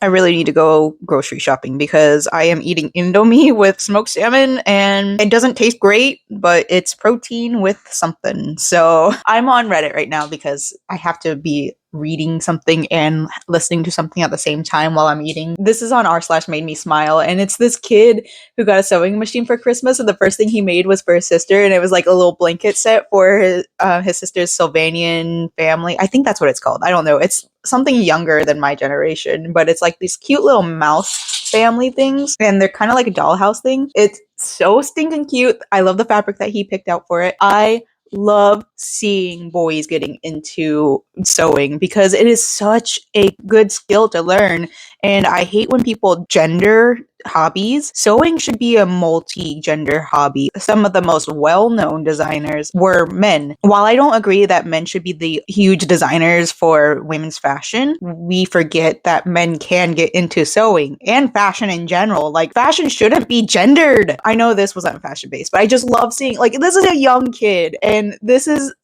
I really need to go grocery shopping because I am eating Indomie with smoked salmon and it doesn't taste great, but it's protein with something. So I'm on Reddit right now because I have to be reading something and listening to something at the same time while I'm eating. This is on r/made me smile, and it's this kid who got a sewing machine for Christmas, and the first thing he made was for his sister, and it was like a little blanket set for his sister's Sylvanian family. I think that's what it's called. I don't know. It's something younger than my generation, but it's like these cute little mouse family things, and they're kind of like a dollhouse thing. It's so stinking cute. I love the fabric that he picked out for it. I love seeing boys getting into sewing because it is such a good skill to learn, and I hate when people gender hobbies. Sewing should be a multi-gender hobby. Some of the most well-known designers were men. While I don't agree that men should be the huge designers for women's fashion, we forget that men can get into sewing and fashion in general. Like, fashion shouldn't be gendered. I know this wasn't fashion-based, but I just love seeing, like, this is a young kid, and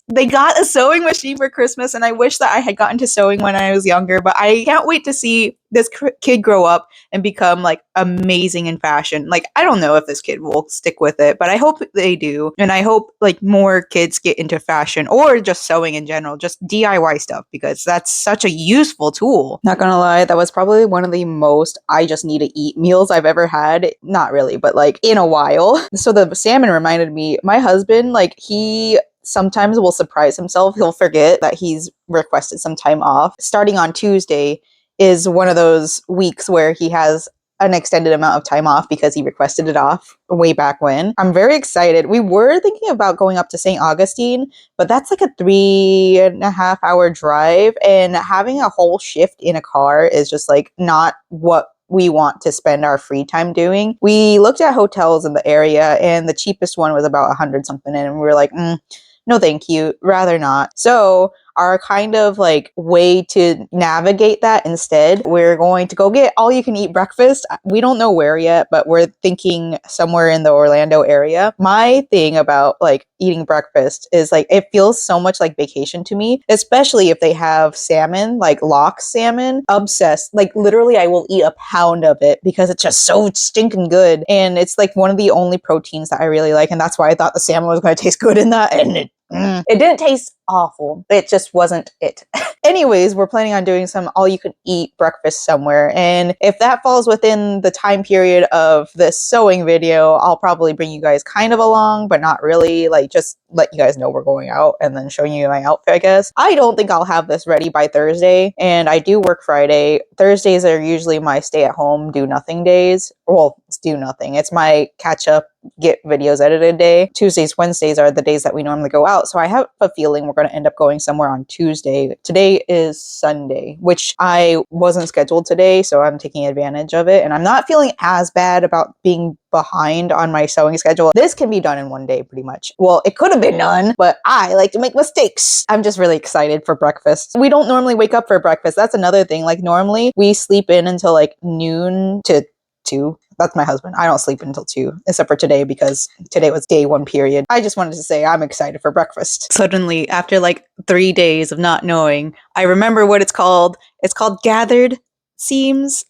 they got a sewing machine for Christmas, and I wish that I had gotten to sewing when I was younger, but I can't wait to see this kid grow up and become like amazing in fashion. Like, I don't know if this kid will stick with it, but I hope they do. And I hope like more kids get into fashion or just sewing in general, just DIY stuff, because that's such a useful tool. Not gonna lie, that was probably one of the most I just need to eat meals I've ever had. Not really, but like in a while. So the salmon reminded me, my husband, like, he sometimes will surprise himself. He'll forget that he's requested some time off. Starting on Tuesday is one of those weeks where he has an extended amount of time off because he requested it off way back when. I'm very excited. We were thinking about going up to St. Augustine, but that's like a 3.5 hour drive, and having a whole shift in a car is just like not what we want to spend our free time doing. We looked at hotels in the area, and the cheapest one was about 100 something, and we were like, no thank you, rather not. So our kind of like way to navigate that, instead, we're going to go get all you can eat breakfast. We don't know where yet, but we're thinking somewhere in the Orlando area. My thing about like eating breakfast is like it feels so much like vacation to me, especially if they have salmon, like lox salmon. Obsessed. Like, literally I will eat a pound of it because it's just so stinking good, and it's like one of the only proteins that I really like, and that's why I thought the salmon was going to taste good in that, and it didn't taste awful. It just wasn't it. Anyways, we're planning on doing some all-you-can-eat breakfast somewhere, and if that falls within the time period of this sewing video, I'll probably bring you guys kind of along, but not really, like just let you guys know we're going out and then showing you my outfit, I guess. I don't think I'll have this ready by Thursday, and I do work Friday. Thursdays are usually my stay-at-home, do-nothing days. Well, it's do-nothing. It's my catch-up, get videos edited day. Tuesdays, Wednesdays are the days that we normally go out, so I have a feeling we're going to end up going somewhere on Tuesday. Today is Sunday, which I wasn't scheduled today, so I'm taking advantage of it, and I'm not feeling as bad about being behind on my sewing schedule. This can be done in one day pretty much. Well, it could have been done, but I like to make mistakes. I'm just really excited for breakfast. We don't normally wake up for breakfast. That's another thing. Like, normally we sleep in until like noon to 2. That's my husband. I don't sleep until 2, except for today because today was day 1 period. I just wanted to say I'm excited for breakfast. Suddenly, after like 3 days of not knowing, I remember what it's called. It's called gathered seams.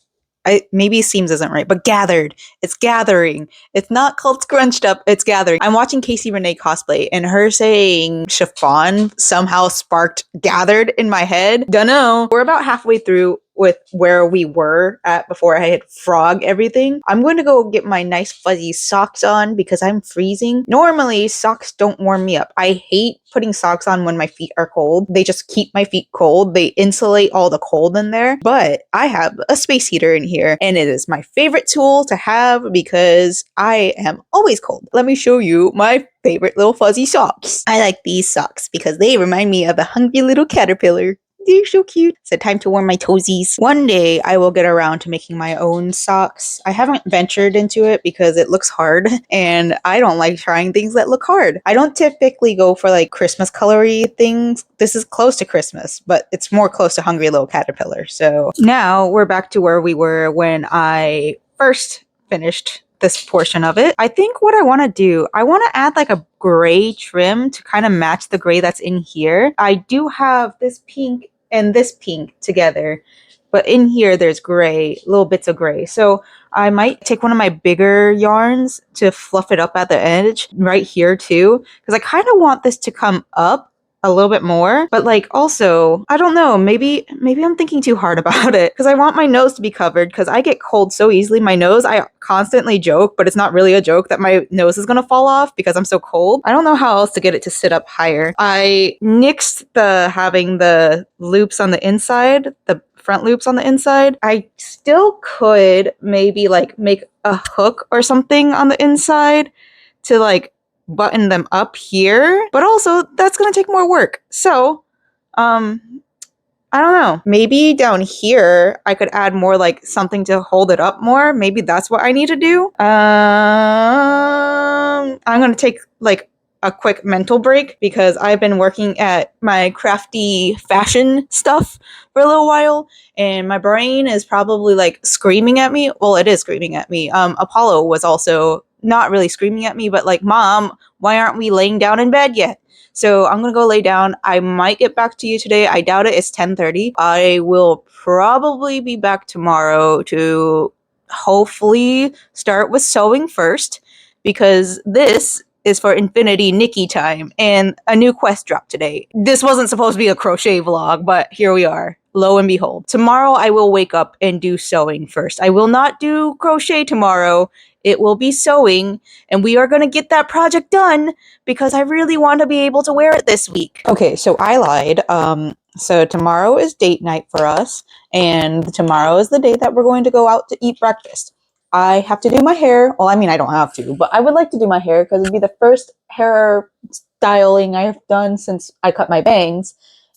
Maybe seams isn't right, but gathered. It's gathering. It's not called scrunched up. It's gathering. I'm watching Casey Renee cosplay, and her saying chiffon somehow sparked gathered in my head. Dunno. We're about halfway through with where we were at before I had frog everything. I'm going to go get my nice fuzzy socks on because I'm freezing. Normally, socks don't warm me up. I hate putting socks on when my feet are cold. They just keep my feet cold. They insulate all the cold in there. But I have a space heater in here, and it is my favorite tool to have because I am always cold. Let me show you my favorite little fuzzy socks. I like these socks because they remind me of a hungry little caterpillar. They're so cute. So time to warm my toesies. One day I will get around to making my own socks. I haven't ventured into it because it looks hard, and I don't like trying things that look hard. I don't typically go for like Christmas colory things. This is close to Christmas, but it's more close to Hungry Little Caterpillar. So now we're back to where we were when I first finished this portion of it. I think what I want to do, I want to add like a gray trim to kind of match the gray that's in here. I do have this pink and this pink together, but in here there's gray, little bits of gray. So I might take one of my bigger yarns to fluff it up at the edge right here too, because I kind of want this to come up a little bit more, but like also I don't know, maybe I'm thinking too hard about it, because I want my nose to be covered because I get cold so easily. My nose, I constantly joke, but it's not really a joke, that my nose is gonna fall off because I'm so cold. I don't know how else to get it to sit up higher. I nixed having the loops on the inside, the front loops on the inside. I still could maybe like make a hook or something on the inside to like button them up here, but also that's gonna take more work. So I don't know, maybe down here I could add more like something to hold it up more. Maybe that's what I need to do. I'm gonna take like a quick mental break because I've been working at my crafty fashion stuff for a little while, and my brain is probably like screaming at me. Well, it is screaming at me. Apollo was also not really screaming at me, but like, Mom, why aren't we laying down in bed yet? So I'm gonna go lay down. I might get back to you today. I doubt it. It's 10:30. I will probably be back tomorrow to hopefully start with sewing first, because this is for Infinity Nikki time, and a new quest dropped today. This wasn't supposed to be a crochet vlog, but here we are. Lo and behold. Tomorrow I will wake up and do sewing first. I will not do crochet tomorrow. It will be sewing, and we are going to get that project done because I really want to be able to wear it this week. Okay, so I lied. So tomorrow is date night for us, and tomorrow is the day that we're going to go out to eat breakfast. I have to do my hair. Well, I mean, I don't have to, but I would like to do my hair because it'd be the first hair styling I've done since I cut my bangs.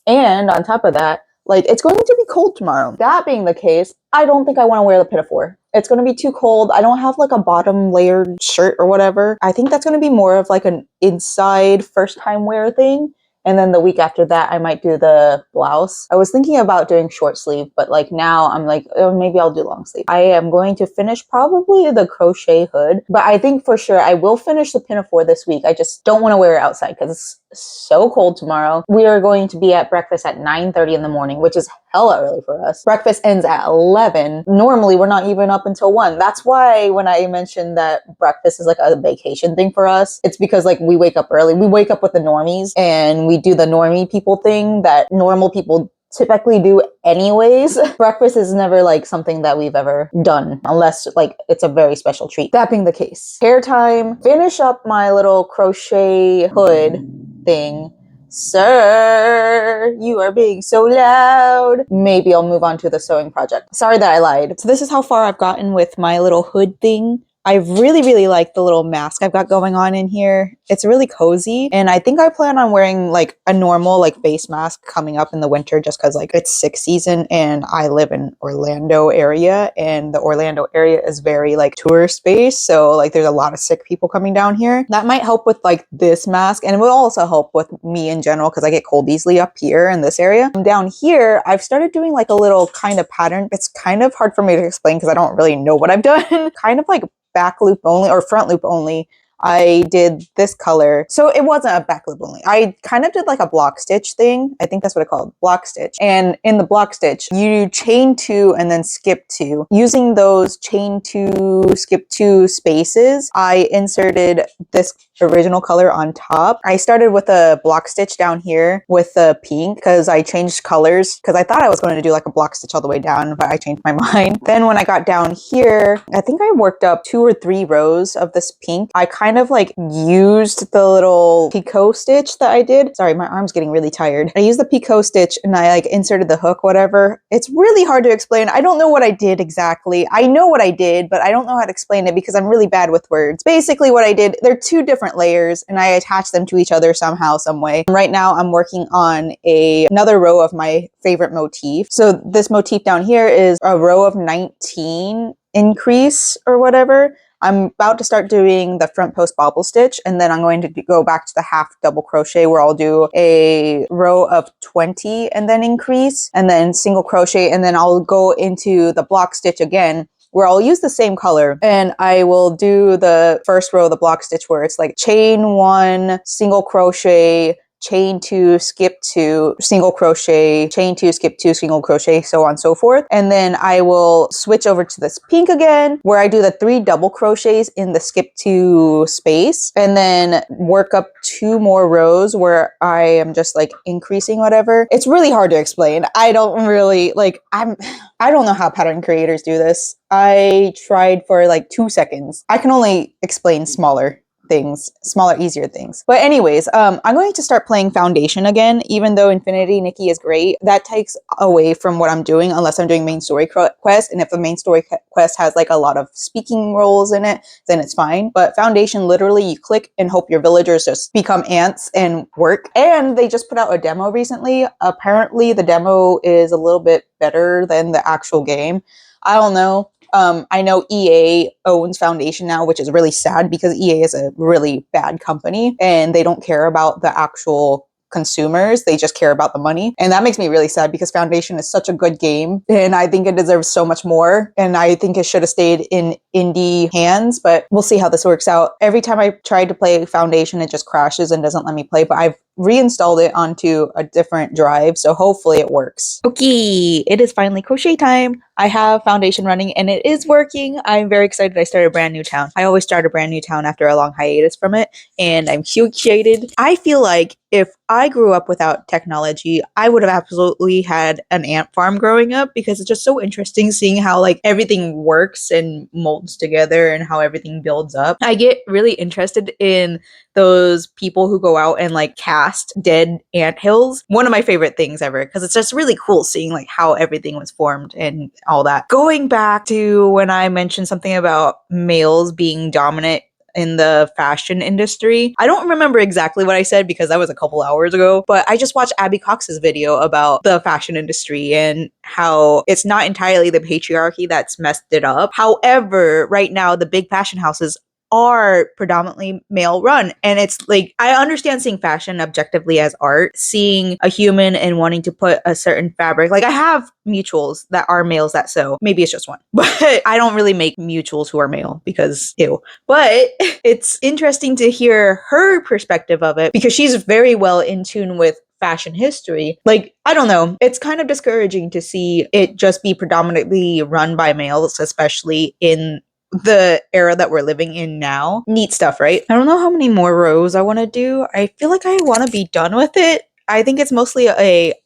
And on top of that, like, it's going to be cold tomorrow. That being the case, I don't think I want to wear the Pinafore. It's going to be too cold. I don't have like a bottom layered shirt or whatever. I think that's going to be more of like an inside first time wear thing. And then the week after that, I might do the blouse. I was thinking about doing short sleeve, but like now I'm like, oh, maybe I'll do long sleeve. I am going to finish probably the crochet hood, but I think for sure I will finish the Pinafore this week. I just don't want to wear it outside because it's so cold tomorrow. We are going to be at breakfast at 9:30 in the morning, which is hella early for us. Breakfast ends at 11. Normally, we're not even up until 1. That's why when I mentioned that breakfast is like a vacation thing for us, it's because like we wake up early. We wake up with the normies and we do the normie people thing that normal people typically do anyways. Breakfast is never like something that we've ever done unless like it's a very special treat. That being the case, hair time. Finish up my little crochet hood thing. Sir, you are being so loud. Maybe I'll move on to the sewing project. Sorry that I lied. So this is how far I've gotten with my little hood thing. I really like the little mask I've got going on in here. It's really cozy, and I think I plan on wearing like a normal like face mask coming up in the winter just because like it's sick season and I live in Orlando area, and the Orlando area is very like tourist based, so like there's a lot of sick people coming down here. That might help with like this mask, and it will also help with me in general because I get cold easily up here in this area. Down here I've started doing like a little kind of pattern. It's kind of hard for me to explain because I don't really know what I've done. Kind of like back loop only or front loop only. I did this color. So it wasn't a back loop only. I kind of did like a block stitch thing. I think that's what I called block stitch. And in the block stitch, you chain 2 and then skip 2. Using those chain 2, skip 2 spaces, I inserted this original color on top. I started with a block stitch down here with the pink because I changed colors because I thought I was going to do like a block stitch all the way down, but I changed my mind. Then when I got down here, I think I worked up 2 or 3 rows of this pink. I kind of like used the little picot stitch that I did. Sorry, my arm's getting really tired. I used the picot stitch and I like inserted the hook, whatever. It's really hard to explain. I don't know what I did exactly. I know what I did, but I don't know how to explain it because I'm really bad with words. Basically what I did, they're 2 different layers and I attached them to each other somehow, some way. Right now I'm working on another row of my favorite motif. So this motif down here is a row of 19 increase or whatever. I'm about to start doing the front post bobble stitch, and then I'm going to go back to the half double crochet where I'll do a row of 20 and then increase and then single crochet, and then I'll go into the block stitch again where I'll use the same color and I will do the first row of the block stitch where it's like chain 1, single crochet, chain 2, skip 2, single crochet, chain 2, skip 2, single crochet, so on and so forth. And then I will switch over to this pink again, where I do the 3 double crochets in the skip 2 space, and then work up 2 more rows where I am just like increasing whatever. It's really hard to explain. I don't really like, I don't know how pattern creators do this. I tried for like 2 seconds. I can only explain smaller things, smaller, easier things. But anyways, I'm going to start playing Foundation again, even though Infinity Nikki is great. That takes away from what I'm doing unless I'm doing main story quest. And if the main story quest has like a lot of speaking roles in it, then it's fine. But Foundation, literally you click and hope your villagers just become ants and work. And they just put out a demo recently. Apparently the demo is a little bit better than the actual game. I don't know. I know EA owns Foundation now, which is really sad because EA is a really bad company and they don't care about the actual consumers. They just care about the money. And that makes me really sad because Foundation is such a good game and I think it deserves so much more. And I think it should have stayed in indie hands, but we'll see how this works out. Every time I try to play Foundation, it just crashes and doesn't let me play, but I've reinstalled it onto a different drive, so hopefully it works. Okay, it is finally crochet time. I have Foundation running and it is working. I'm very excited I started a brand new town. I always start a brand new town after a long hiatus from it, and I'm excited. I feel like if I grew up without technology, I would have absolutely had an ant farm growing up because it's just so interesting seeing how like everything works and molds together and how everything builds up. I get really interested in those people who go out and like cast dead ant hills. One of my favorite things ever, because it's just really cool seeing like how everything was formed and all that. Going back to when I mentioned something about males being dominant in the fashion industry. I don't remember exactly what I said because that was a couple hours ago, but I just watched Abby Cox's video about the fashion industry and how it's not entirely the patriarchy that's messed it up. However, right now the big fashion houses are predominantly male run, and it's like I understand seeing fashion objectively as art, seeing a human and wanting to put a certain fabric. Like I have mutuals that are males that sew, maybe it's just one, but I don't really make mutuals who are male because ew. But it's interesting to hear her perspective of it because she's very well in tune with fashion history. Like, I don't know, it's kind of discouraging to see it just be predominantly run by males, especially in the era that we're living in now. Neat stuff, right? I don't know how many more rows I want to do. I feel like I want to be done with it. I think it's mostly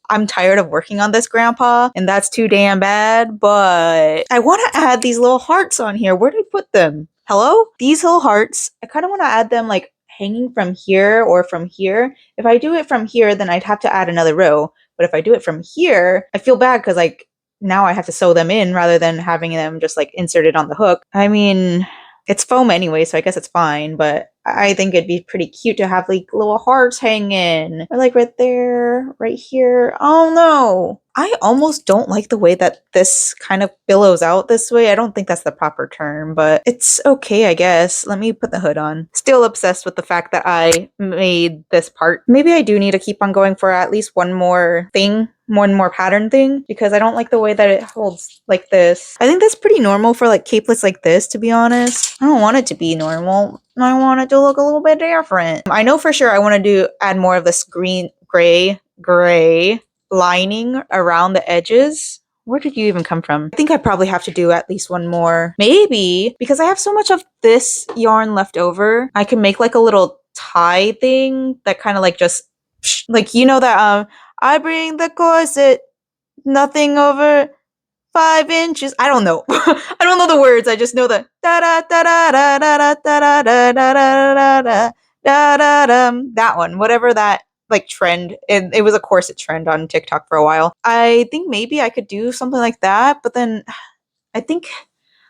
I'm tired of working on this, Grandpa, and that's too damn bad, but I want to add these little hearts on here. Where did I put them? Hello? These little hearts, I kind of want to add them like hanging from here or from here. If I do it from here, then I'd have to add another row, but if I do it from here, I feel bad because like now I have to sew them in rather than having them just like inserted on the hook. I mean, it's foam anyway, so I guess it's fine, but I think it'd be pretty cute to have like little hearts hanging. Or like right there, right here. Oh no! I almost don't like the way that this kind of billows out this way. I don't think that's the proper term, but it's okay, I guess. Let me put the hood on. Still obsessed with the fact that I made this part. Maybe I do need to keep on going for at least one more thing. One more pattern thing because I don't like the way that it holds like this. I think that's pretty normal for like capelets like this, to be honest. I don't want it to be normal. I want it to look a little bit different. I know for sure I want to add more of this gray lining around the edges. Where did you even come from? I think I probably have to do at least one more. Maybe because I have so much of this yarn left over, I can make like a little tie thing that kind of like just like, you know, that I bring the corset, nothing over 5 inches. I don't know. I don't know the words. I just know the da da da da da da da da da da da da da da that one. Whatever that like trend. It was a corset trend on TikTok for a while. I think maybe I could do something like that, but then I think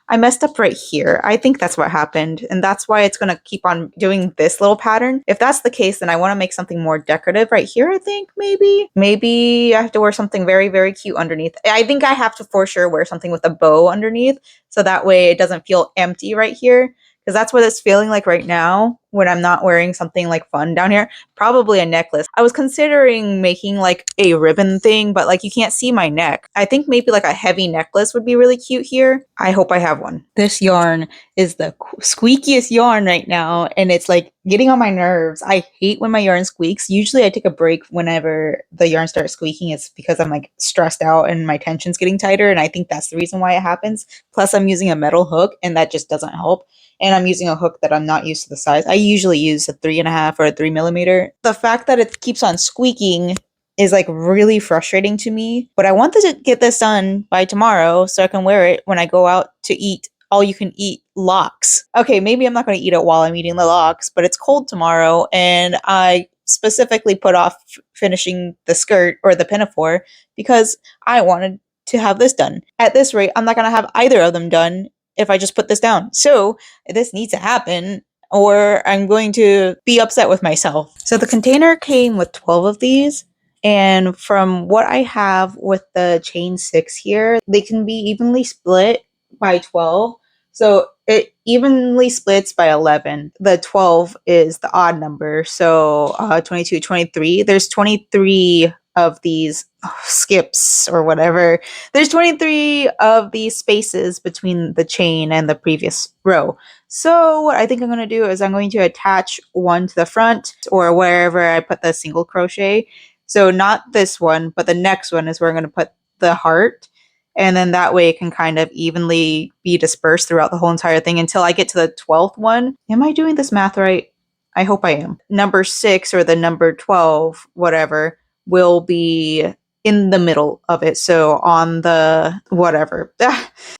I messed up right here. I think that's what happened, and that's why it's going to keep on doing this little pattern. If that's the case, then I want to make something more decorative right here, I think, maybe. Maybe I have to wear something very, very cute underneath. I think I have to for sure wear something with a bow underneath, so that way it doesn't feel empty right here, because that's what it's feeling like right now when I'm not wearing something like fun down here. Probably a necklace. I was considering making like a ribbon thing, but like you can't see my neck. I think maybe like a heavy necklace would be really cute here. I hope I have one. This yarn is the squeakiest yarn right now, and it's like getting on my nerves. I hate when my yarn squeaks. Usually I take a break whenever the yarn starts squeaking. It's because I'm like stressed out and my tension's getting tighter, and I think that's the reason why it happens. Plus I'm using a metal hook, and that just doesn't help. And I'm using a hook that I'm not used to the size. I usually use a 3.5 or a 3mm. The fact that it keeps on squeaking is like really frustrating to me, but I want to get this done by tomorrow so I can wear it when I go out to eat all you can eat lox. Okay, maybe I'm not going to eat it while I'm eating the lox, but it's cold tomorrow, and I specifically put off finishing the skirt or the pinafore because I wanted to have this done. At this rate, I'm not going to have either of them done if I just put this down. So this needs to happen or I'm going to be upset with myself. So the container came with 12 of these. And from what I have with the chain 6 here, they can be evenly split by 12. So it evenly splits by 11. The 12 is the odd number. So 22, 23. There's 23 of these skips or whatever. There's 23 of these spaces between the chain and the previous row. So what I think I'm going to do is I'm going to attach one to the front or wherever I put the single crochet. So not this one, but the next one is where I'm going to put the heart. And then that way it can kind of evenly be dispersed throughout the whole entire thing until I get to the 12th one. Am I doing this math right? I hope I am. Number 6 or the number 12, whatever, will be in the middle of it. So on the whatever.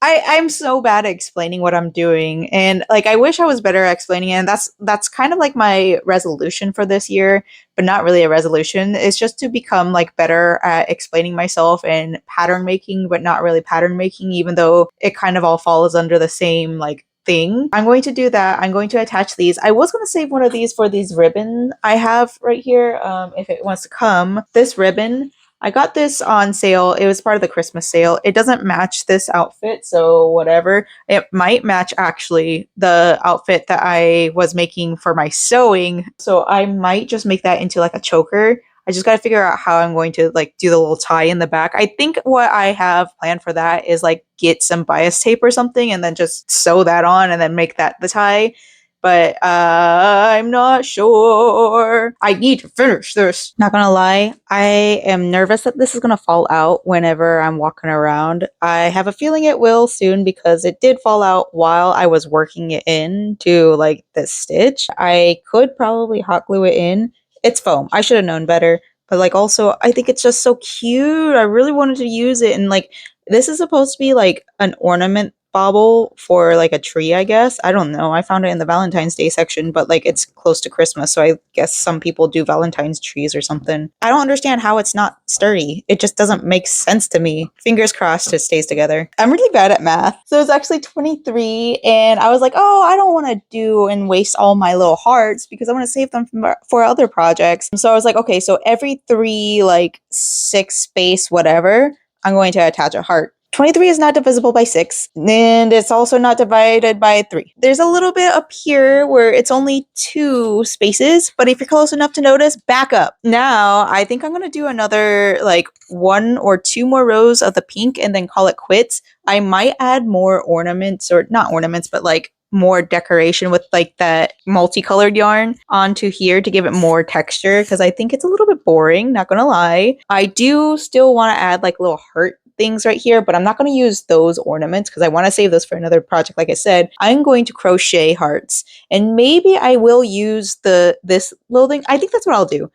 I'm so bad at explaining what I'm doing. And like I wish I was better at explaining it. And that's kind of like my resolution for this year, but not really a resolution. It's just to become like better at explaining myself and pattern making, but not really pattern making, even though it kind of all falls under the same like thing. I'm going to do that. I'm going to attach these. I was going to save one of these for these ribbon I have right here. If it wants to come. This ribbon, I got this on sale. It was part of the Christmas sale. It doesn't match this outfit, so whatever. It might match actually the outfit that I was making for my sewing. So I might just make that into like a choker. I just got to figure out how I'm going to like do the little tie in the back. I think what I have planned for that is like get some bias tape or something and then just sew that on and then make that the tie. But I'm not sure. I need to finish this. Not gonna lie, I am nervous that this is gonna fall out whenever I'm walking around. I have a feeling it will soon because it did fall out while I was working it in to like this stitch. I could probably hot glue it in. It's foam. I should have known better. But like also, I think it's just so cute. I really wanted to use it. And like, this is supposed to be like an ornament bauble for like a tree, I guess. I don't know. I found it in the Valentine's Day section, but like it's close to Christmas, so I guess some people do Valentine's trees or something. I don't understand how it's not sturdy. It just doesn't make sense to me. Fingers crossed it stays together. I'm really bad at math. So it's actually 23 and I was like, oh, I don't want to do and waste all my little hearts because I want to save them for other projects. So I was like, okay, so every 3 like 6 space whatever, I'm going to attach a heart. 23 is not divisible by 6, and it's also not divided by 3. There's a little bit up here where it's only 2 spaces, but if you're close enough to notice, back up. Now, I think I'm going to do another, like, 1 or 2 more rows of the pink and then call it quits. I might add more ornaments, or not ornaments, but, like, more decoration with like that multicolored yarn onto here to give it more texture because I think it's a little bit boring, not gonna lie. I do still want to add like little heart things right here, but I'm not going to use those ornaments because I want to save those for another project. Like I said, I'm going to crochet hearts and maybe I will use this little thing. I think that's what I'll do.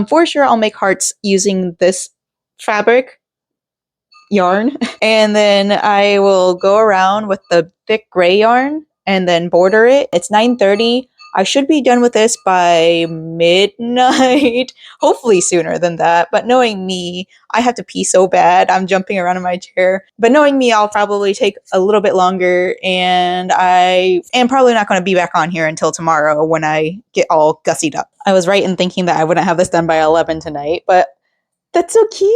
For sure I'll make hearts using this fabric yarn and then I will go around with the thick gray yarn and then border it. It's 9:30. I should be done with this by midnight, hopefully sooner than that. But knowing me, I have to pee so bad. I'm jumping around in my chair. But knowing me, I'll probably take a little bit longer and I am probably not going to be back on here until tomorrow when I get all gussied up. I was right in thinking that I wouldn't have this done by 11 tonight, but that's so cute.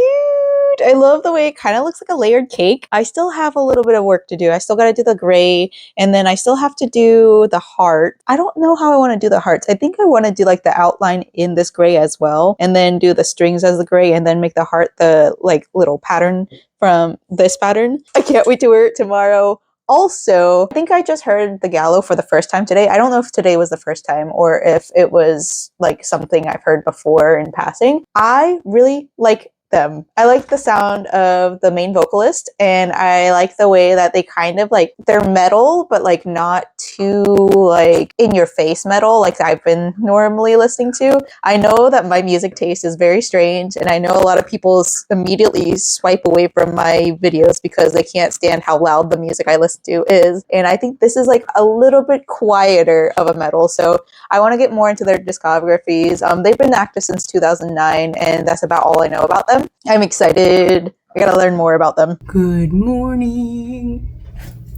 I love the way it kind of looks like a layered cake. I still have a little bit of work to do. I still got to do the gray, and then I still have to do the heart. I don't know how I want to do the hearts. I think I want to do like the outline in this gray as well, and then do the strings as the gray, and then make the heart the like little pattern from this pattern. I can't wait to wear it tomorrow. Also, I think I just heard the gallo for the first time today. I don't know if today was the first time or if it was like something I've heard before in passing. I really like them. I like the sound of the main vocalist, and I like the way that they kind of like, they're metal, but like not too like in your face metal like I've been normally listening to. I know that my music taste is very strange, and I know a lot of people immediately swipe away from my videos because they can't stand how loud the music I listen to is. And I think this is like a little bit quieter of a metal, so I want to get more into their discographies. They've been active since 2009, and that's about all I know about them. I'm excited. I gotta learn more about them. Good morning.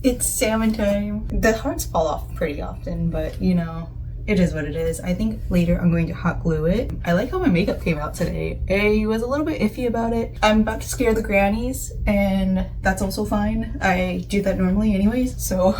It's salmon time. The hearts fall off pretty often, but you know, it is what it is. I think later I'm going to hot glue it. I like how my makeup came out today. I was a little bit iffy about it. I'm about to scare the grannies, and that's also fine. I do that normally anyways, so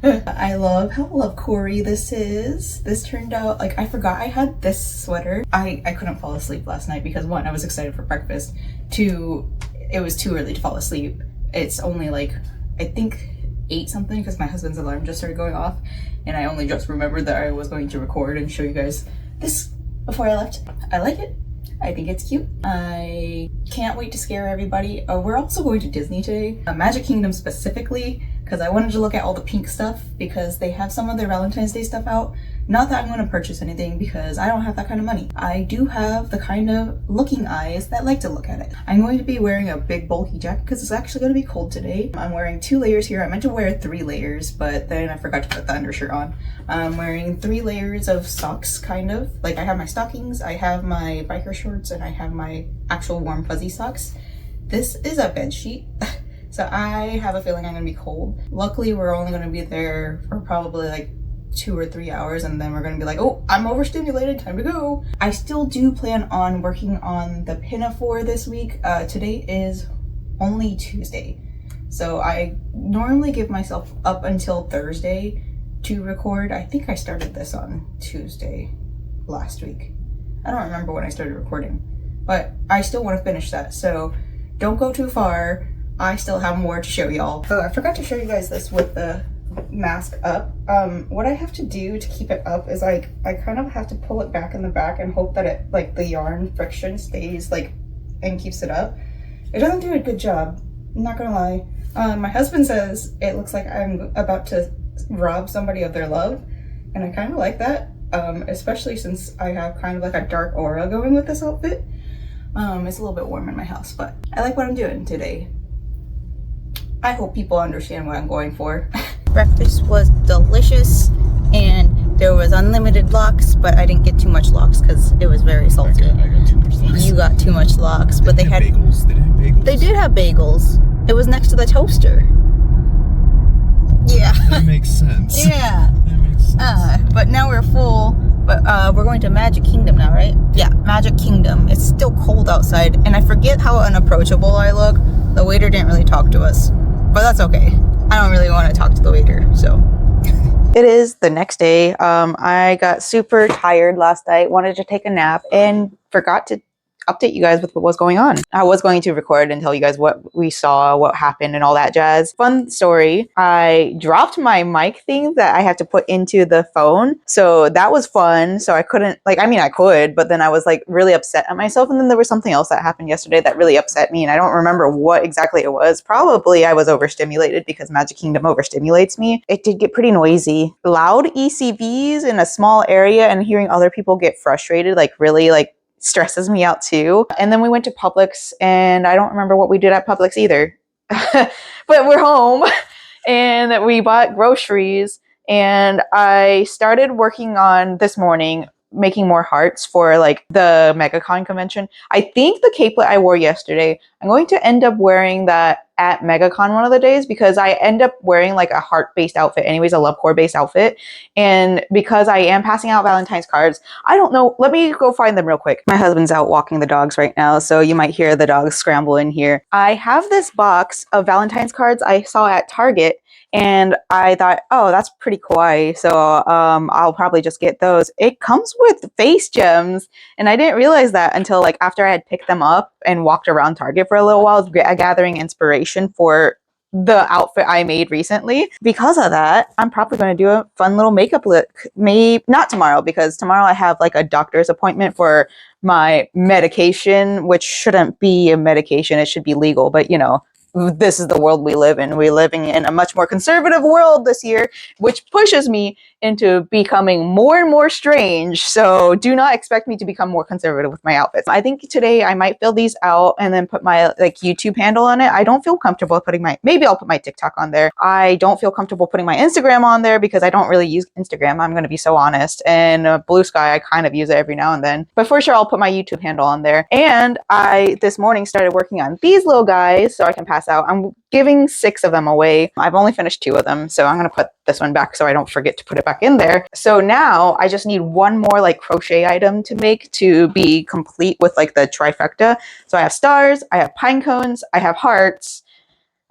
I love how love-core this is. This turned out, like, I forgot I had this sweater. I couldn't fall asleep last night because one, I was excited for breakfast. Two, it was too early to fall asleep. It's only like, I think 8 something because my husband's alarm just started going off, and I only just remembered that I was going to record and show you guys this before I left. I like it. I think it's cute. I can't wait to scare everybody. We're also going to Disney today, Magic Kingdom specifically, because I wanted to look at all the pink stuff because they have some of their Valentine's Day stuff out. Not that I'm going to purchase anything because I don't have that kind of money. I do have the kind of looking eyes that like to look at it. I'm going to be wearing a big bulky jacket because it's actually going to be cold today. I'm wearing 2 layers here. I meant to wear 3 layers, but then I forgot to put the undershirt on. I'm wearing 3 layers of socks, kind of. Like, I have my stockings, I have my biker shorts, and I have my actual warm fuzzy socks. This is a bed sheet. So I have a feeling I'm gonna be cold. Luckily, we're only gonna be there for probably like 2 or 3 hours, and then we're gonna be like, oh, I'm overstimulated, time to go. I still do plan on working on the Pinafore this week. Today is only Tuesday. So I normally give myself up until Thursday to record. I think I started this on Tuesday last week. I don't remember when I started recording, but I still wanna finish that. So don't go too far. I still have more to show y'all. Oh, I forgot to show you guys this with the mask up. What I have to do to keep it up is like, I kind of have to pull it back in the back and hope that it, like, the yarn friction stays, like, and keeps it up. It doesn't do a good job, I'm not gonna lie. My husband says it looks like I'm about to rob somebody of their love, and I kind of like that, especially since I have kind of like a dark aura going with this outfit. It's a little bit warm in my house, but I like what I'm doing today. I hope people understand what I'm going for. Breakfast was delicious, and there was unlimited lox, but I didn't get too much lox because it was very salty. I got too much lox. You got too much lox, but they had bagels. They didn't have bagels. They did have bagels. It was next to the toaster. Yeah. That makes sense. Yeah. That makes sense. But now we're full. But we're going to Magic Kingdom now, right? Yeah, Magic Kingdom. It's still cold outside, and I forget how unapproachable I look. The waiter didn't really talk to us, but that's okay. I don't really want to talk to the waiter, so. It is the next day. I got super tired last night, wanted to take a nap, and forgot to update you guys with what was going on. I was going to record and tell you guys what we saw, what happened, and all that jazz. Fun story. I dropped my mic thing that I had to put into the phone. So that was fun. So I couldn't, like, I mean, I could, but then I was like really upset at myself. And then there was something else that happened yesterday that really upset me. And I don't remember what exactly it was. Probably I was overstimulated because Magic Kingdom overstimulates me. It did get pretty noisy. Loud ECVs in a small area and hearing other people get frustrated, like really like stresses me out too. And then we went to Publix, and I don't remember what we did at Publix either. But we're home and we bought groceries, and I started working on this morning making more hearts for like the MegaCon convention. I think the capelet I wore yesterday, I'm going to end up wearing that at MegaCon one of the days because I end up wearing like a heart-based outfit anyways, a love core-based outfit. And because I am passing out Valentine's cards, I don't know. Let me go find them real quick. My husband's out walking the dogs right now, so you might hear the dogs scramble in here. I have this box of Valentine's cards I saw at Target, and I thought, oh, that's pretty kawaii. So I'll probably just get those. It comes with face gems, and I didn't realize that until like after I had picked them up and walked around Target for a little while, gathering inspiration for the outfit I made recently. Because of that, I'm probably going to do a fun little makeup look. Maybe not tomorrow, because tomorrow I have like a doctor's appointment for my medication, which shouldn't be a medication. It should be legal, but you know, this is the world we live in. We're living in a much more conservative world this year, which pushes me into becoming more and more strange. So do not expect me to become more conservative with my outfits. I think today I might fill these out and then put my like YouTube handle on it. I don't feel comfortable putting maybe I'll put my TikTok on there. I don't feel comfortable putting my Instagram on there because I don't really use Instagram. I'm going to be so honest. And Blue Sky, I kind of use it every now and then. But for sure, I'll put my YouTube handle on there. And I, this morning, started working on these little guys so I can pass out. I'm giving 6 of them away. I've only finished 2 of them, so I'm going to put this one back so I don't forget to put it back in there. So now I just need one more like crochet item to make to be complete with like the trifecta. So I have stars, I have pine cones, I have hearts.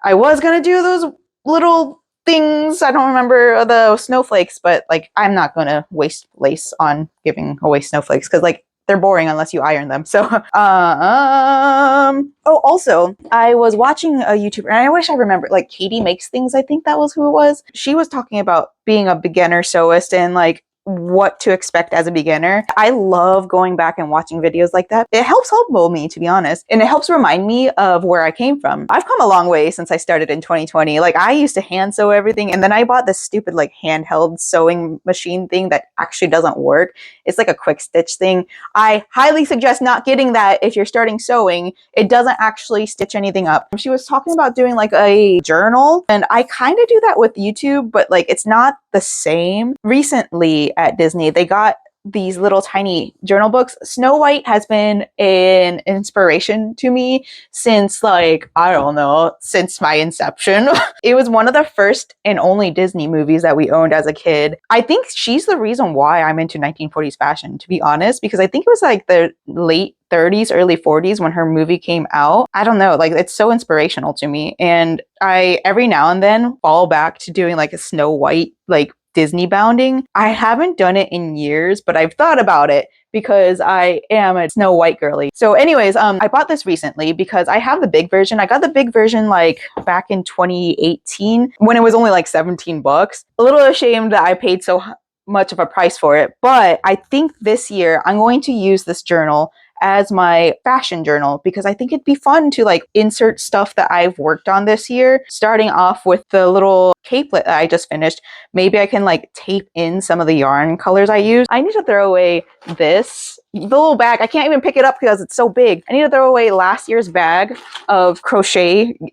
I was going to do those little things. I don't remember the snowflakes, but like I'm not going to waste lace on giving away snowflakes because like they're boring unless you iron them. So, oh, also, I was watching a YouTuber, and I wish I remembered, like, Katie Makes Things, I think that was who it was. She was talking about being a beginner sewist and, like, what to expect as a beginner. I love going back and watching videos like that. It helps humble me, to be honest, and it helps remind me of where I came from. I've come a long way since I started in 2020. Like, I used to hand sew everything, and then I bought this stupid, like, handheld sewing machine thing that actually doesn't work. It's like a quick stitch thing. I highly suggest not getting that if you're starting sewing. It doesn't actually stitch anything up. She was talking about doing like a journal, and I kind of do that with YouTube, but like it's not the same. Recently at Disney, they got these little tiny journal books. Snow White has been an inspiration to me since like, I don't know, since my inception. It was one of the first and only Disney movies that we owned as a kid. I think she's the reason why I'm into 1940s fashion, to be honest, because I think it was like the late 30s, early 40s when her movie came out. I don't know, like it's so inspirational to me. And I every now and then fall back to doing like a Snow White, like Disney bounding. I haven't done it in years, but I've thought about it because I am a Snow White girly. So anyways, I bought this recently because I have the big version. I got the big version like back in 2018 when it was only like 17 bucks. A little ashamed that I paid so much of a price for it, but I think this year I'm going to use this journal as my fashion journal because I think it'd be fun to like insert stuff that I've worked on this year, starting off with the little capelet that I just finished. Maybe I can like tape in some of the yarn colors I use. I need to throw away the little bag. I can't even pick it up because it's so big. I need to throw away last year's bag of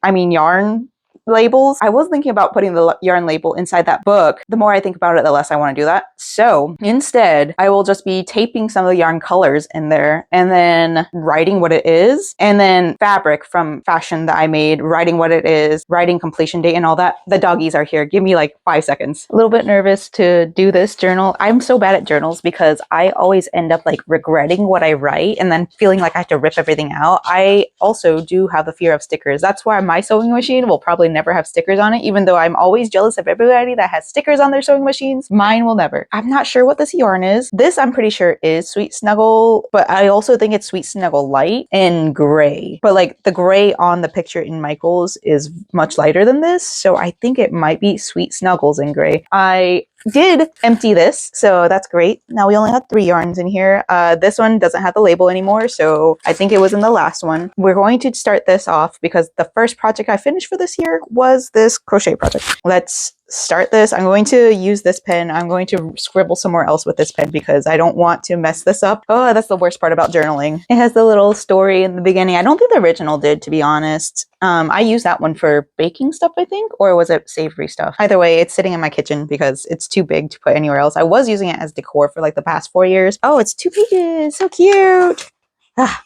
yarn labels. I was thinking about putting the yarn label inside that book. The more I think about it, the less I want to do that. So instead, I will just be taping some of the yarn colors in there and then writing what it is. And then fabric from fashion that I made, writing what it is, writing completion date and all that. The doggies are here. Give me like 5 seconds. A little bit nervous to do this journal. I'm so bad at journals because I always end up like regretting what I write and then feeling like I have to rip everything out. I also do have the fear of stickers. That's why my sewing machine will probably never have stickers on it, even though I'm always jealous of everybody that has stickers on their sewing machines. Mine will never. I'm not sure what this yarn is. This I'm pretty sure is Sweet Snuggle, but I also think it's Sweet Snuggle Light and gray. But like the gray on the picture in Michael's is much lighter than this, so I think it might be Sweet Snuggles in gray. I did empty this, so that's great. Now we only have 3 yarns in here. This one doesn't have the label anymore, so I think it was in the last one. We're going to start this off because the first project I finished for this year homework was this crochet project. Let's start this. I'm going to use this pen. I'm going to scribble somewhere else with this pen because I don't want to mess this up. Oh, that's the worst part about journaling. It has the little story in the beginning. I don't think the original did, to be honest. I used that one for baking stuff, I think, or was it savory stuff? Either way, it's sitting in my kitchen because it's too big to put anywhere else. I was using it as decor for like the past 4 years. Oh, it's 2 pages. So cute. Ah.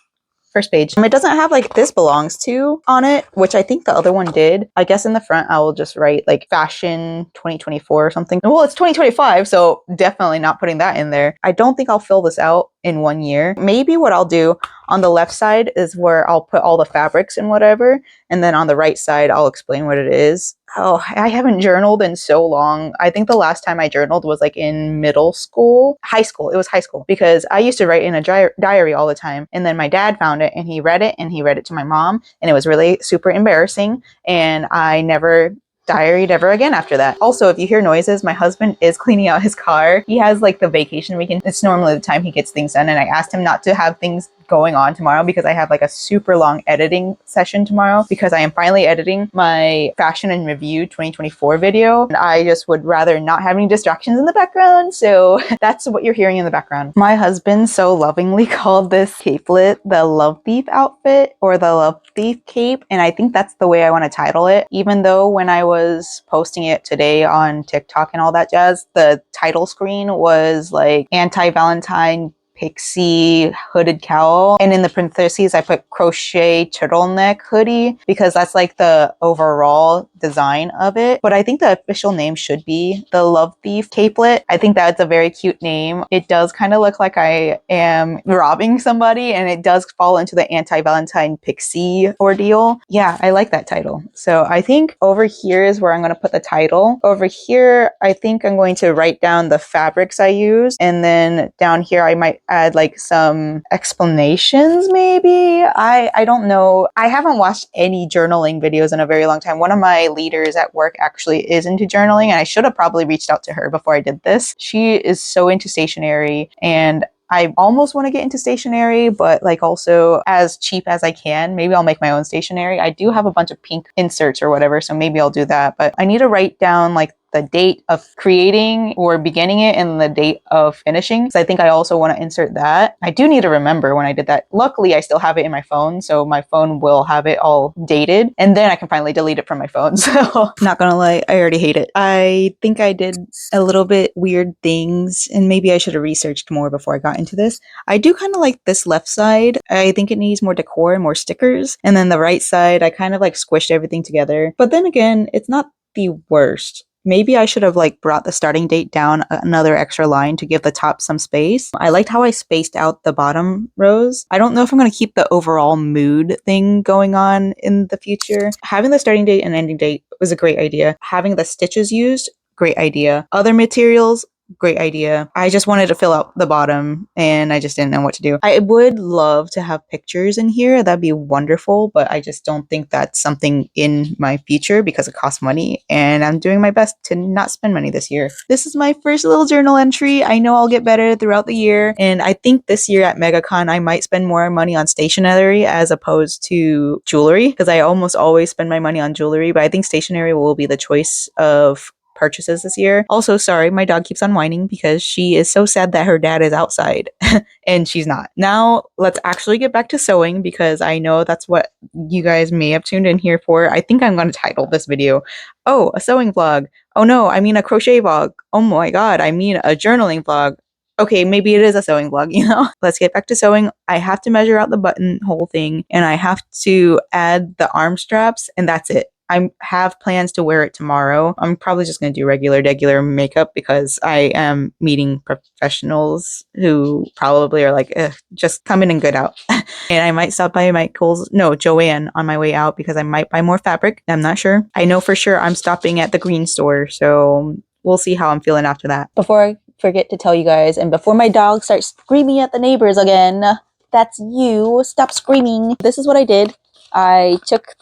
First page. It doesn't have like this belongs to on it, which I think the other one did. I guess in the front I will just write like fashion 2024 or something. Well, it's 2025, so definitely not putting that in there. I don't think I'll fill this out in 1 year. Maybe what I'll do on the left side is where I'll put all the fabrics and whatever, and then on the right side I'll explain what it is. Oh, I haven't journaled in so long. I think the last time I journaled was like in middle school, high school. It was high school because I used to write in a diary all the time. And then my dad found it and he read it to my mom, and it was really super embarrassing. And I never diaried ever again after that. Also, if you hear noises, my husband is cleaning out his car. He has like the vacation weekend. It's normally the time he gets things done. And I asked him not to have things going on tomorrow because I have like a super long editing session tomorrow because I am finally editing my fashion and review 2024 video, and I just would rather not have any distractions in the background. So that's what you're hearing in the background. My husband so lovingly called this capelet the love thief outfit or the love thief cape, and I think that's the way I want to title it, even though when I was posting it today on TikTok and all that jazz, the title screen was like anti-Valentine Pixie hooded cowl, and in the parentheses I put crochet turtleneck hoodie because that's like the overall design of it. But I think the official name should be the Love Thief Capelet. I think that's a very cute name. It does kind of look like I am robbing somebody, and it does fall into the anti-Valentine Pixie ordeal. Yeah, I like that title. So I think over here is where I'm going to put the title. Over here I think I'm going to write down the fabrics I use, and then down here I might add like some explanations maybe. I don't know. I haven't watched any journaling videos in a very long time. One of my leaders at work actually is into journaling, and I should have probably reached out to her before I did this. She is so into stationery, and I almost want to get into stationery, but like also as cheap as I can. Maybe I'll make my own stationery. I do have a bunch of pink inserts or whatever, so maybe I'll do that. But I need to write down like the date of creating or beginning it and the date of finishing. So I think I also want to insert that. I do need to remember when I did that. Luckily, I still have it in my phone, so my phone will have it all dated, and then I can finally delete it from my phone. So not gonna lie, I already hate it. I think I did a little bit weird things, and maybe I should have researched more before I got into this. I do kind of like this left side. I think it needs more decor and more stickers. And then the right side, I kind of like squished everything together. But then again, it's not the worst. Maybe I should have like brought the starting date down another extra line to give the top some space. I liked how I spaced out the bottom rows. I don't know if I'm going to keep the overall mood thing going on in the future. Having the starting date and ending date was a great idea. Having the stitches used, great idea. Other materials, great idea. I just wanted to fill out the bottom and I just didn't know what to do. I would love to have pictures in here. That'd be wonderful, but I just don't think that's something in my future because it costs money, and I'm doing my best to not spend money this year. This is my first little journal entry. I know I'll get better throughout the year, and I think this year at MegaCon I might spend more money on stationery as opposed to jewelry, because I almost always spend my money on jewelry, but I think stationery will be the choice of purchases this year. Also, sorry, my dog keeps on whining because she is so sad that her dad is outside and she's not. Now, let's actually get back to sewing because I know that's what you guys may have tuned in here for. I think I'm going to title this video, oh, a sewing vlog. Oh no, I mean a crochet vlog. Oh my god, I mean a journaling vlog. Okay, maybe it is a sewing vlog, you know? Let's get back to sewing. I have to measure out the buttonhole thing, and I have to add the arm straps, and that's it. I have plans to wear it tomorrow. I'm probably just going to do regular makeup because I am meeting professionals who probably are like, just come in and good out. And I might stop by Joanne on my way out because I might buy more fabric. I'm not sure. I know for sure I'm stopping at the green store, so we'll see how I'm feeling after that. Before I forget to tell you guys, and before my dog starts screaming at the neighbors again, that's you, stop screaming. This is what I did. I took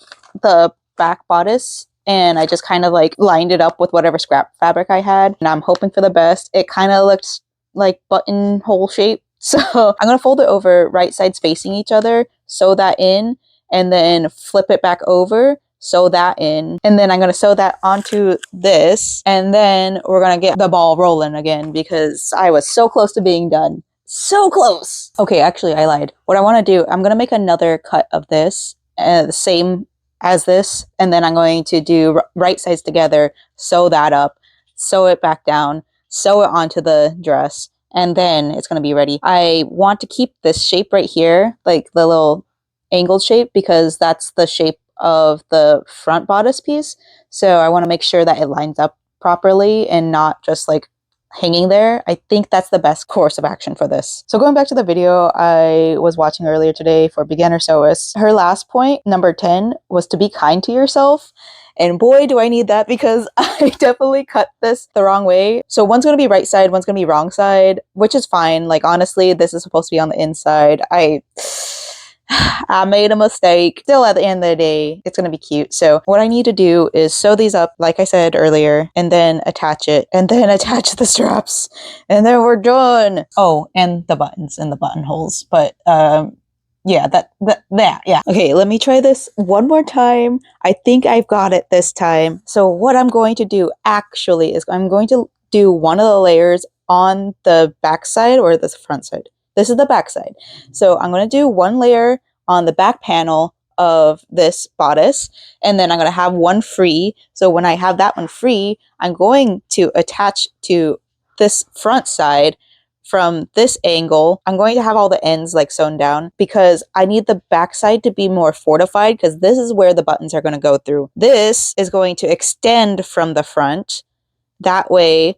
the back bodice and I just kind of like lined it up with whatever scrap fabric I had, and I'm hoping for the best. It kind of looked like buttonhole shape, so I'm gonna fold it over right sides facing each other, sew that in, and then flip it back over sew that in, and then I'm going to sew that onto this, and then we're going to get the ball rolling again because I was so close to being done. So close. Okay, actually I lied. What I want to do, I'm going to make another cut of this, the same as this, and then I'm going to do right sides together, sew that up, sew it back down, sew it onto the dress, and then it's going to be ready. I want to keep this shape right here, like the little angled shape, because that's the shape of the front bodice piece. So I want to make sure that it lines up properly and not just like hanging there. I think that's the best course of action for this. So going back to the video I was watching earlier today for beginner sewists, her last point, number 10, was to be kind to yourself. And boy, do I need that, because I definitely cut this the wrong way. So one's going to be right side, one's going to be wrong side, which is fine. Like, honestly, this is supposed to be on the inside. I made a mistake. Still, at the end of the day, it's going to be cute. So what I need to do is sew these up, like I said earlier, and then attach it, and then attach the straps, and then we're done. Oh, and the buttons and the buttonholes. But, yeah, yeah. Okay, let me try this one more time. I think I've got it this time. So what I'm going to do actually is I'm going to do one of the layers on the back side or the front side. This is the back side. So I'm going to do one layer on the back panel of this bodice, and then I'm going to have one free. So when I have that one free, I'm going to attach to this front side from this angle. I'm going to have all the ends like sewn down because I need the back side to be more fortified, because this is where the buttons are going to go through. This is going to extend from the front. That way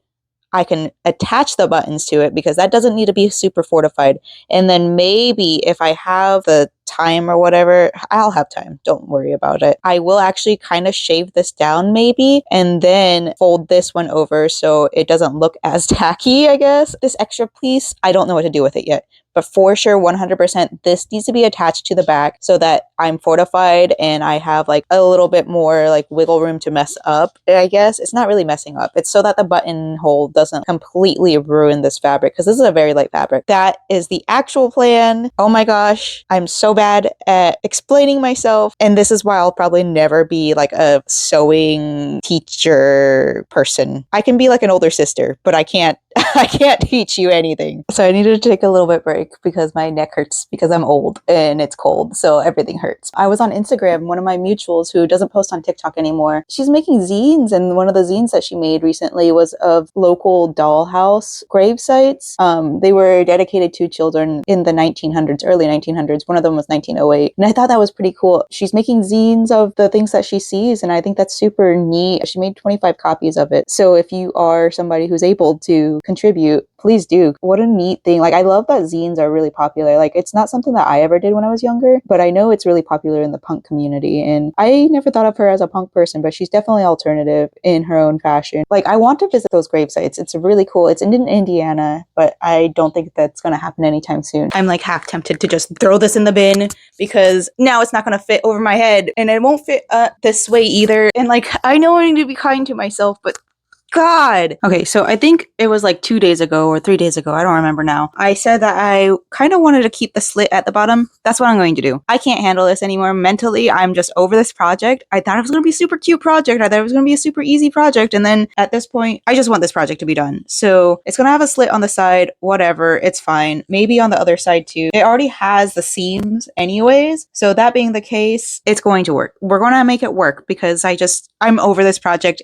I can attach the buttons to it, because that doesn't need to be super fortified. And then maybe if I have the time or whatever, I'll have time. Don't worry about it. I will actually kind of shave this down maybe, and then fold this one over so it doesn't look as tacky, I guess. This extra piece, I don't know what to do with it yet. But for sure, 100%, this needs to be attached to the back so that I'm fortified and I have like a little bit more like wiggle room to mess up, I guess. It's not really messing up. It's so that the buttonhole doesn't completely ruin this fabric, because this is a very light fabric. That is the actual plan. Oh my gosh, I'm so bad at explaining myself. And this is why I'll probably never be like a sewing teacher person. I can be like an older sister, but I can't I can't teach you anything. So I needed to take a little bit break because my neck hurts because I'm old and it's cold, so everything hurts. I was on Instagram, one of my mutuals who doesn't post on TikTok anymore. She's making zines, and one of the zines that she made recently was of local dollhouse grave sites. They were dedicated to children in the 1900s, early 1900s. One of them was 1908. And I thought that was pretty cool. She's making zines of the things that she sees, and I think that's super neat. She made 25 copies of it. So if you are somebody who's able to contribute, please do. What a neat thing. Like, I love that zines are really popular. Like, it's not something that I ever did when I was younger, but I know it's really popular in the punk community, and I never thought of her as a punk person, but she's definitely alternative in her own fashion. Like, I want to visit those grave sites. It's really cool. It's in Indiana, but I don't think that's going to happen anytime soon. I'm like half tempted to just throw this in the bin, because now it's not going to fit over my head, and it won't fit this way either. And like, I know I need to be kind to myself, but God. Okay, so I think it was like 2 days ago or 3 days ago, I don't remember now. I said that I kind of wanted to keep the slit at the bottom. That's what I'm going to do. I can't handle this anymore. Mentally, I'm just over this project. I thought it was going to be a super cute project. I thought it was going to be a super easy project. And then at this point, I just want this project to be done. So it's going to have a slit on the side, whatever, it's fine. Maybe on the other side too. It already has the seams anyways. So that being the case, it's going to work. We're going to make it work, because I'm over this project.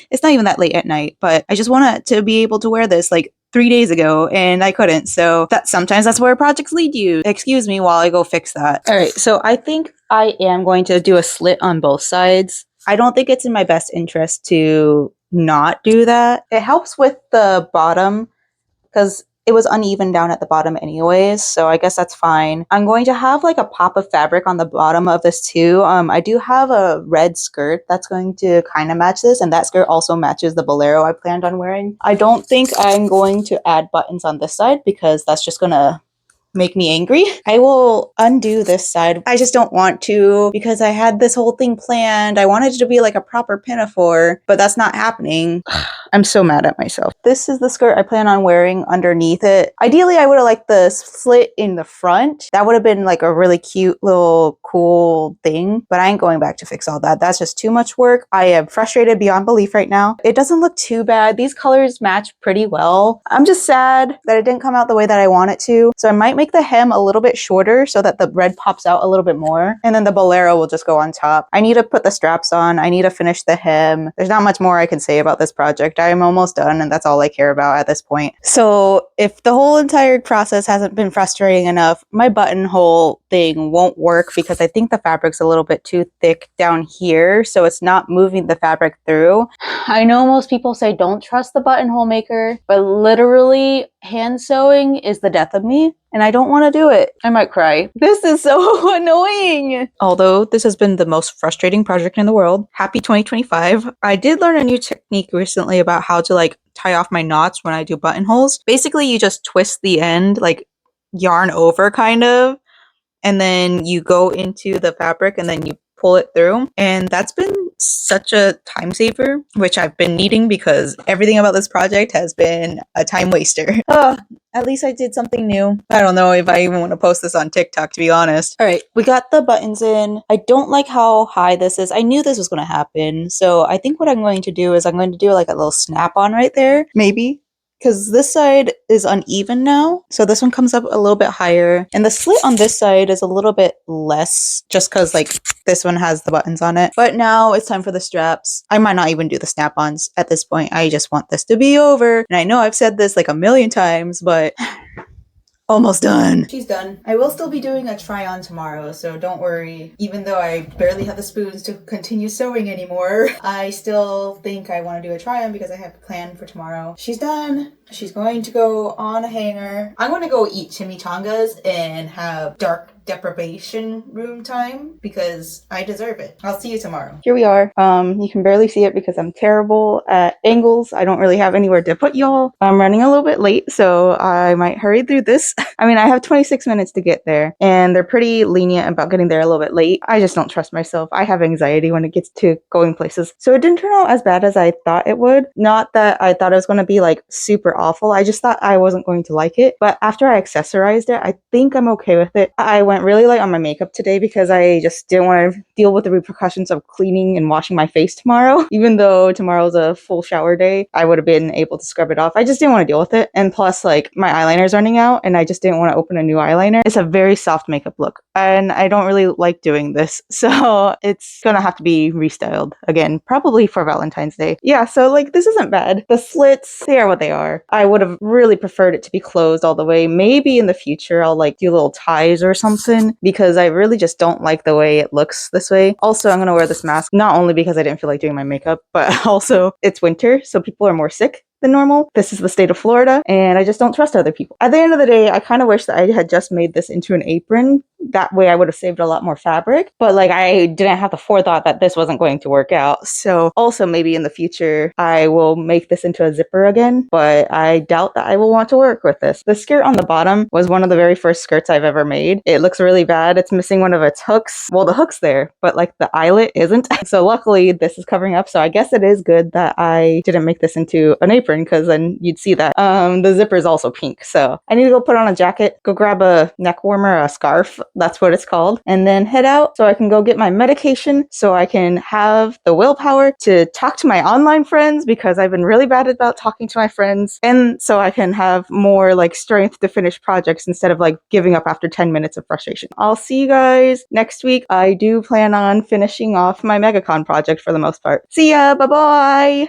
It's not even that late at night, but I just want to be able to wear this like 3 days ago, and I couldn't. So sometimes that's where projects lead you. Excuse me while I go fix that. All right, so I think I am going to do a slit on both sides. I don't think it's in my best interest to not do that. It helps with the bottom because it was uneven down at the bottom anyways, so I guess that's fine. I'm going to have like a pop of fabric on the bottom of this too. I do have a red skirt that's going to kind of match this, and that skirt also matches the bolero I planned on wearing. I don't think I'm going to add buttons on this side because that's just gonna make me angry. I will undo this side. I just don't want to, because I had this whole thing planned. I wanted it to be like a proper pinafore, but that's not happening. I'm so mad at myself. this is the skirt I plan on wearing underneath it. Ideally, I would have liked the slit in the front. That would have been like a really cute little cool thing, but I ain't going back to fix all that. That's just too much work. I am frustrated beyond belief right now. It doesn't look too bad. These colors match pretty well. I'm just sad that it didn't come out the way that I want it to. So I might make the hem a little bit shorter so that the red pops out a little bit more. And then the bolero will just go on top. I need to put the straps on. I need to finish the hem. There's not much more I can say about this project. I'm almost done and that's all I care about at this point. So if the whole entire process hasn't been frustrating enough, my buttonhole thing won't work because I think the fabric's a little bit too thick down here. So it's not moving the fabric through. I know most people say don't trust the buttonhole maker, but literally hand sewing is the death of me. And I don't want to do it. I might cry. This is so annoying. Although this has been the most frustrating project in the world. Happy 2025. I did learn a new technique recently about how to like tie off my knots when I do buttonholes. Basically, you just twist the end, like yarn over kind of, and then you go into the fabric and then you pull it through. And that's been such a time saver, which I've been needing because everything about this project has been a time waster. At least I did something new. I don't know if I even want to post this on TikTok, to be honest. All right, we got the buttons in. I don't like how high this is. I knew this was going to happen. So I think what I'm going to do is I'm going to do like a little snap on right there, maybe. Because this side is uneven now. So this one comes up a little bit higher. And the slit on this side is a little bit less just because like this one has the buttons on it. But now it's time for the straps. I might not even do the snap-ons at this point. I just want this to be over. And I know I've said this like a million times, but almost done. She's done. I will still be doing a try on tomorrow, so don't worry. Even though I barely have the spoons to continue sewing anymore, I still think I want to do a try on because I have a plan for tomorrow. She's done. She's going to go on a hanger. I'm going to go eat chimichangas and have dark deprivation room time because I deserve it. I'll see you tomorrow. Here we are. You can barely see it because I'm terrible at angles. I don't really have anywhere to put y'all. I'm running a little bit late, so I might hurry through this. I mean, I have 26 minutes to get there, and they're pretty lenient about getting there a little bit late. I just don't trust myself. I have anxiety when it gets to going places. So it didn't turn out as bad as I thought it would. Not that I thought it was going to be like super awful. I just thought I wasn't going to like it. But after I accessorized it, I think I'm okay with it. I went really light on my makeup today because I just didn't want to deal with the repercussions of cleaning and washing my face tomorrow. Even though tomorrow's a full shower day, I would have been able to scrub it off. I just didn't want to deal with it. And plus, like, my eyeliner's running out and I just didn't want to open a new eyeliner. It's a very soft makeup look and I don't really like doing this. So it's gonna have to be restyled again, probably for Valentine's Day. Yeah, so like this isn't bad. The slits, they are what they are. I would have really preferred it to be closed all the way. Maybe in the future I'll like do little ties or something because I really just don't like the way it looks this way. Also, I'm gonna wear this mask not only because I didn't feel like doing my makeup, but also it's winter, so people are more sick than normal. This is the state of Florida, and I just don't trust other people. At the end of the day, I kind of wish that I had just made this into an apron. That way I would have saved a lot more fabric, but like I didn't have the forethought that this wasn't going to work out. So also maybe in the future, I will make this into a zipper again, but I doubt that I will want to work with this. The skirt on the bottom was one of the very first skirts I've ever made. It looks really bad. It's missing one of its hooks. Well, the hook's there, but like the eyelet isn't. So luckily this is covering up. So I guess it is good that I didn't make this into an apron because then you'd see that. The zipper is also pink. So I need to go put on a jacket, go grab a neck warmer, a scarf. That's what it's called. And then head out so I can go get my medication so I can have the willpower to talk to my online friends because I've been really bad about talking to my friends. And so I can have more like strength to finish projects instead of like giving up after 10 minutes of frustration. I'll see you guys next week. I do plan on finishing off my MegaCon project for the most part. See ya. Bye-bye.